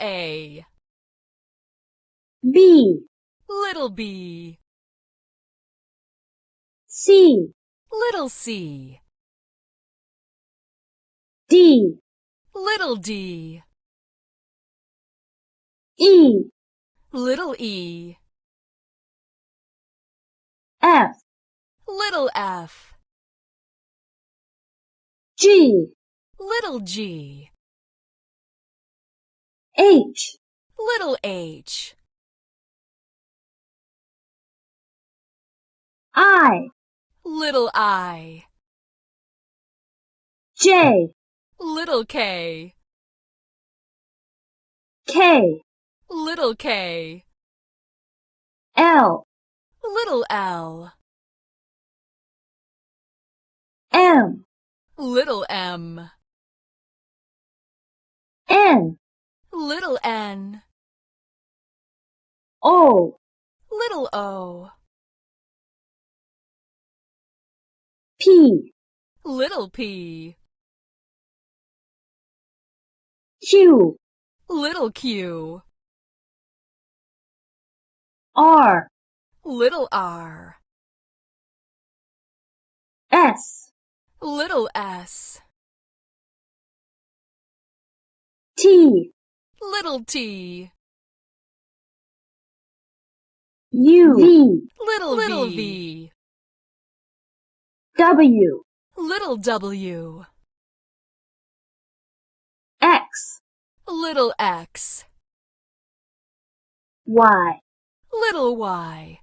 A. B, Little B. C, Little C. D, Little D. E, Little E. F, Little F. G, Little G. H, Little H. I, Little I. J, Little K. K, Little K. L, Little L. M, Little M. N, Little N. O, Little O. P, Little P. Q, Little Q. R, Little R. S, Little S. T, Little T. U, V, Little V. W, Little W. X, Little X. Y, Little Y.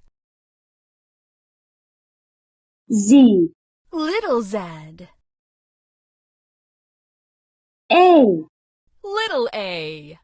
Z, Little Z. A, Little A.